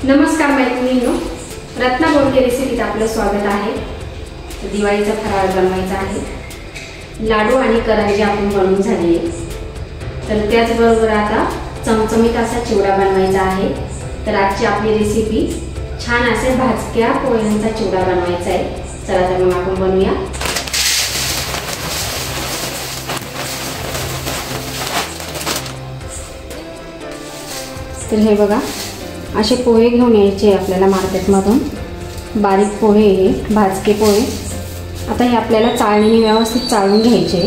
नमस्कार मैत्रिणींनो, रत्ना बोडके रेसिपीत आपलं स्वागत आहे। दिवाळीचा फराळ बनवायचा आहे। लाडू आणि करंजी आपण बनवून झाली आहे, तर त्याचबरोबर आता चमचमीत असा चिवडा बनवायचा आहे। तर आजची आपली रेसिपी छान असे भाजक्या पोह्यांचा चिवडा बनवायचा आहे। चला तर मग आपण बनवूया। तर हे बघा, असे पोहे घेऊन यायचे आपल्याला मार्केटमधून। बारीक पोहे, हे भाजके पोहे। आता हे आपल्याला चाळणीने व्यवस्थित चाळून घ्यायचे।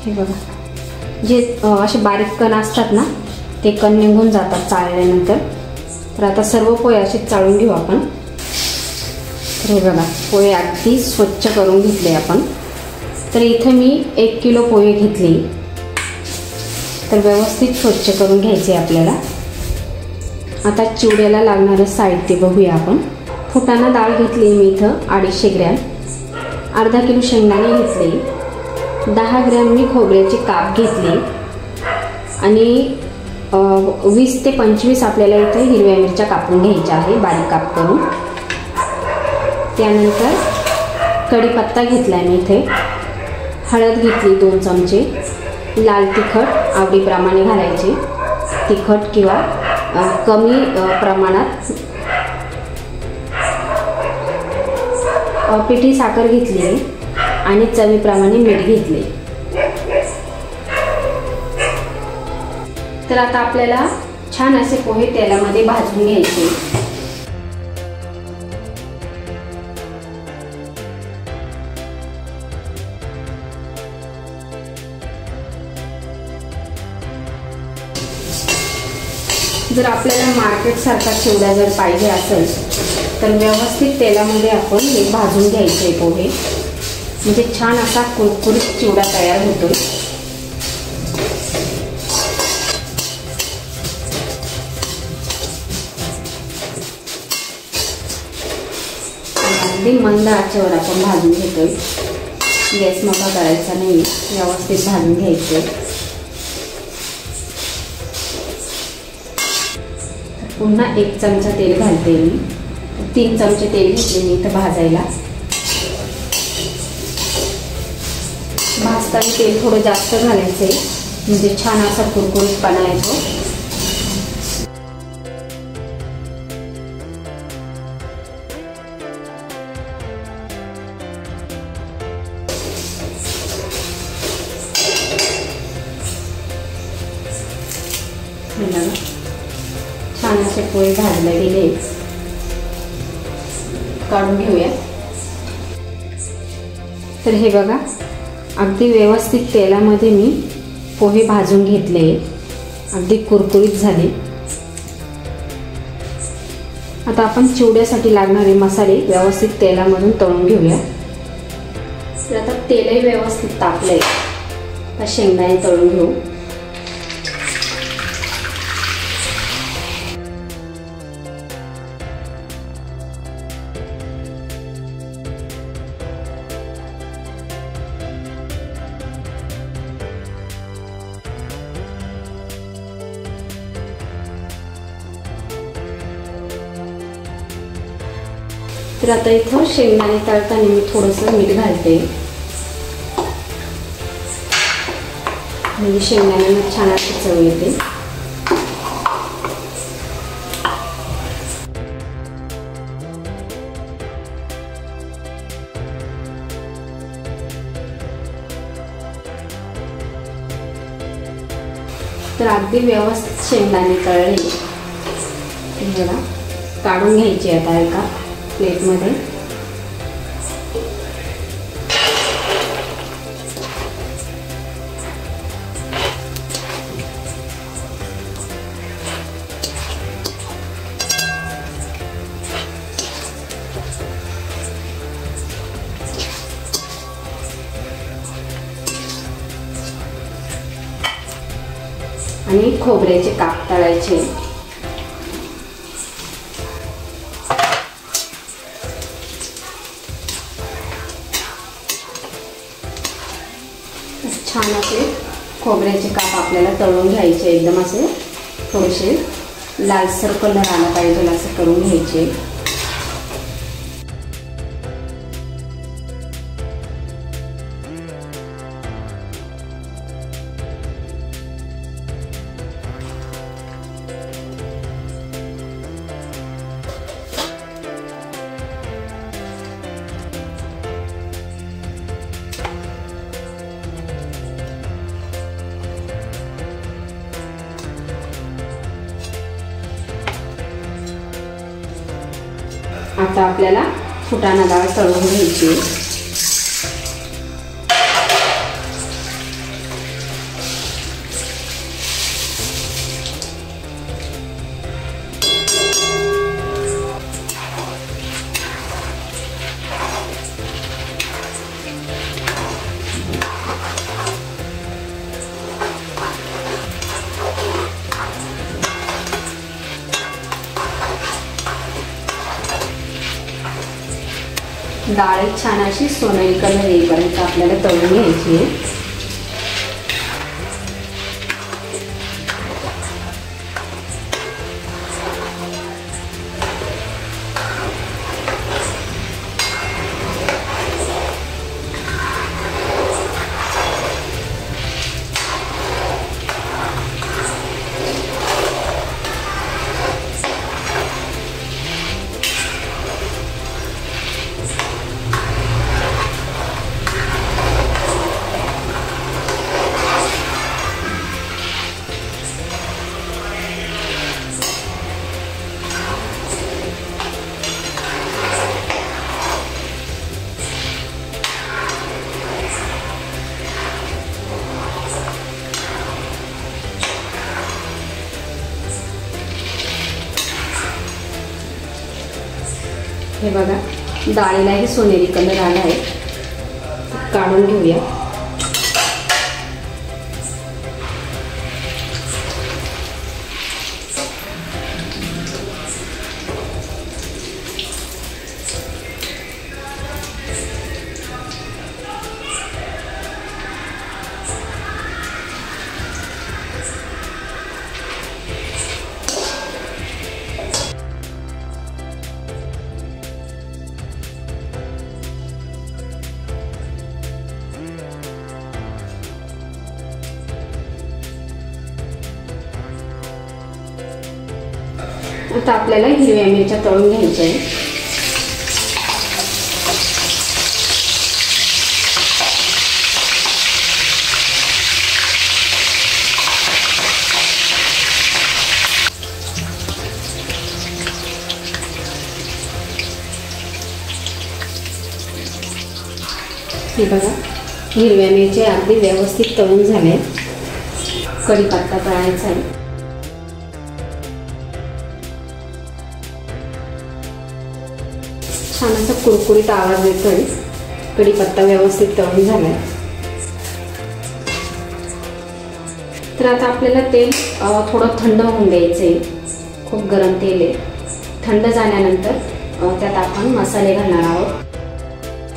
हे बघा, जे असे बारीक कण असतात ना, ते कण निघून जातात चाळल्यानंतर। तर आता सर्व पोहे असे चाळून घेऊ आपण। तर हे बघा, पोहे अगदी स्वच्छ करून घेतले आपण। तर इथे मी 1 किलो पोहे घेतले। तर व्यवस्थित स्वच्छ करून घ्यायचे आपल्याला। आता चिवड्याला लागणारं साहित्य बघूया आपण। फुटाणा डाळ घेतली मी इथं 250 ग्रॅम, अर्धा किलो शेंगदाणे घेतले, 10 ग्रॅम मी खोबऱ्याचे काप घेतले आणि 20 ते 25 आपल्याला इथे हिरव्या मिरच्या कापून घ्यायच्या आहे, बारीक काप करून। त्यानंतर कढीपत्ता घेतला मी इथे, हळद घेतली 2 चमचे, लाल तिखट आवडीप्रमाणे घालायचे, तिखट किंवा कमी प्रमाणात, पिठी साखर घेतली आणि चवीप्रमाणे मीठ घेतले। तर आता आपल्याला छान असे पोहे तेलामध्ये भाजून घ्यायचे। जर आपल्याला मार्केट सारखा चिवडा जर पाहिजे असेल तर व्यवस्थित तेलामध्ये आपण हे भाजून घ्यायचे पोहे, म्हणजे छान असा कुरकुरीत चिवडा तयार होतो। अगदी मंद आचेवर आपण भाजून घेतोय, गॅस मोठा करायचा नाही, व्यवस्थित भाजून घ्यायचे। पुन्हा 1 चमचा तेल घालते मी, 3 चमचे तेल घेतले मी इथं भाजायला। भाजताना तेल थोडं जास्त घालायचंय, म्हणजे छान असा कुरकुरीतपणा येतो। छान असे पोहे भाजले गेले, काढून घेऊया। तर हे बघा, अगदी व्यवस्थित तेलामध्ये मी पोहे भाजून घेतले, अगदी कुरकुरीत झाले। आता आपण चिवड्यासाठी लागणारे मसाले व्यवस्थित तेलामधून तळून घेऊया। तर आता तेलही व्यवस्थित तापलंय, आता शेंगदाणे तळून घेऊ। तर आता इथं शेंगदाणे तळताना मी थोडंसं मीठ घालते, म्हणजे शेंगदाण्याला छान अशी चव येते। तर अगदी व्यवस्थित शेंगदाणे तळले, बघा, काढून घ्यायचे आता एका प्लेटमध्ये। आणि खोबऱ्याचे काप तळायचे। छान असे खोबऱ्याचे काप आपल्याला तळून घ्यायचे, एकदम असे थोडेसे लालसर कलर आला पाहिजे असं करून घ्यायचे। आता आपल्याला फुटाणा डाळ तळून घ्यायची। डाळ छान अशी सोनेरी कलर येईपर्यंत आपल्याला तळून घ्यायची आहे। हे बघा डाळीलाही सोनेरी कलर आला आहे, काढून घेऊया। आता आपल्याला हिरव्या मिरच्या तळून घ्यायच्या आहे। हे बघा हिरव्या मिरच्या अगदी व्यवस्थित तळून झाले। कढीपत्ता तळायचा आहे। छान असा कुरकुरीत आवाज येतोय, कढीपत्ता व्यवस्थित तळून झालाय। तर आता आपल्याला तेल थोडं थंड होऊन द्यायचंय, खूप गरम तेल आहे। थंड झाल्यानंतर त्यात आपण मसाले घालणार आहोत।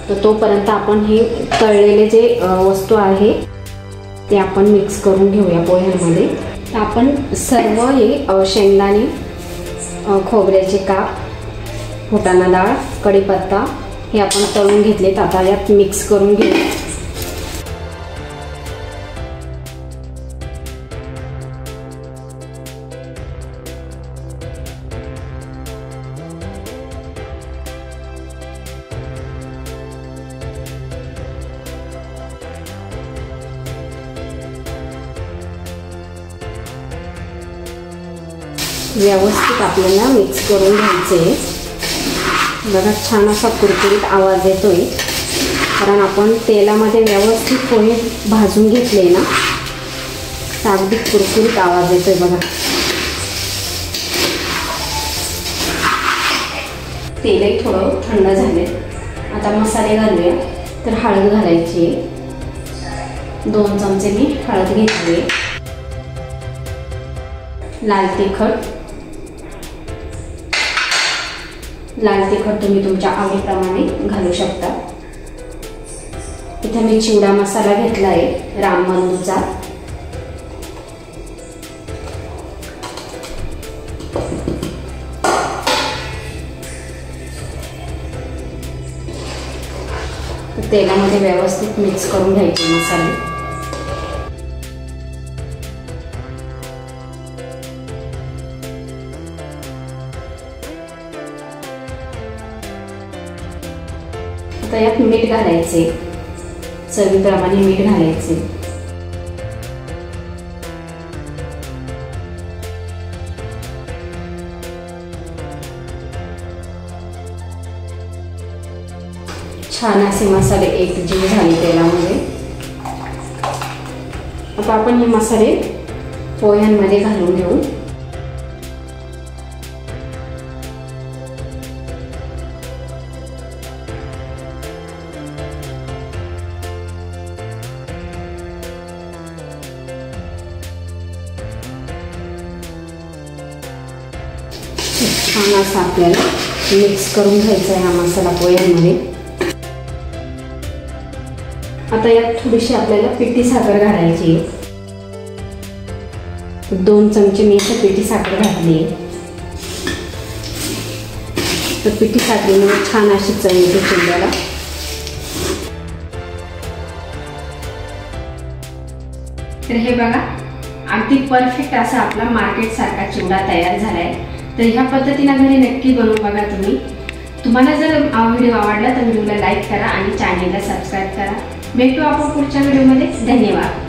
तर तोपर्यंत आपण हे तळलेले जे वस्तू आहे ते आपण मिक्स करून घेऊया पोह्यांमध्ये। तर आपण सर्व हे शेंगदाणे, खोबऱ्याचे काप, फुटाणा डाळ, कढीपत्ता हे आपण तळून घेतलेत, आता यात मिक्स करून घेऊ। व्यवस्थित आपल्याला मिक्स करून घ्यायचे। बघा छान असा कुरकुरीत आवाज येतोय, कारण आपण तेलामध्ये व्यवस्थित पोहे भाजून घेतले ना, तर अगदी कुरकुरीत आवाज येतोय बघा। तेलही थोडं थंड झाले। आता मसाले घालूया। तर हळद घालायची, 2 चमचे मी हळद घेतली। लाल तिखट तुम्ही तुमच्या आवडीप्रमाणे घालू शकता। इथे मी चिवडा मसाला घेतला आहे रामबंधूचा. तेलामध्ये व्यवस्थित मिक्स करून घ्यायचे मसाले. आता यात मीठ घालायचे, चवीप्रमाणे मीठ घालायचे. छान असे मसाले एकजीव झाले तेलामध्ये. आता आपण हे मसाले पोह्यांमध्ये घालून घेऊ. छान असं आपल्याला मिक्स करून घ्यायचा आहे हा मसाला पोह्यांमध्ये. आता यात थोडीशी आपल्याला पिठी साखर घालायची आहे. 2 चमचे मी इथे पिठी साखर घातली आहे. तर पिठी साखरेमुळे छान अशी चव येते चिवड्याला. तर हे बघा, अगदी परफेक्ट असा आपला मार्केट सारखा चिवडा तयार झालाय. तर ह्या पद्धतीने घरी नक्की बनवून बघा तुम्ही. तुम्हाला जर व्हिडिओ आवडला तर व्हिडिओला लाईक करा आणि चॅनेलला सबस्क्राईब करा. भेटू आपण पुढच्या व्हिडिओमध्ये. धन्यवाद.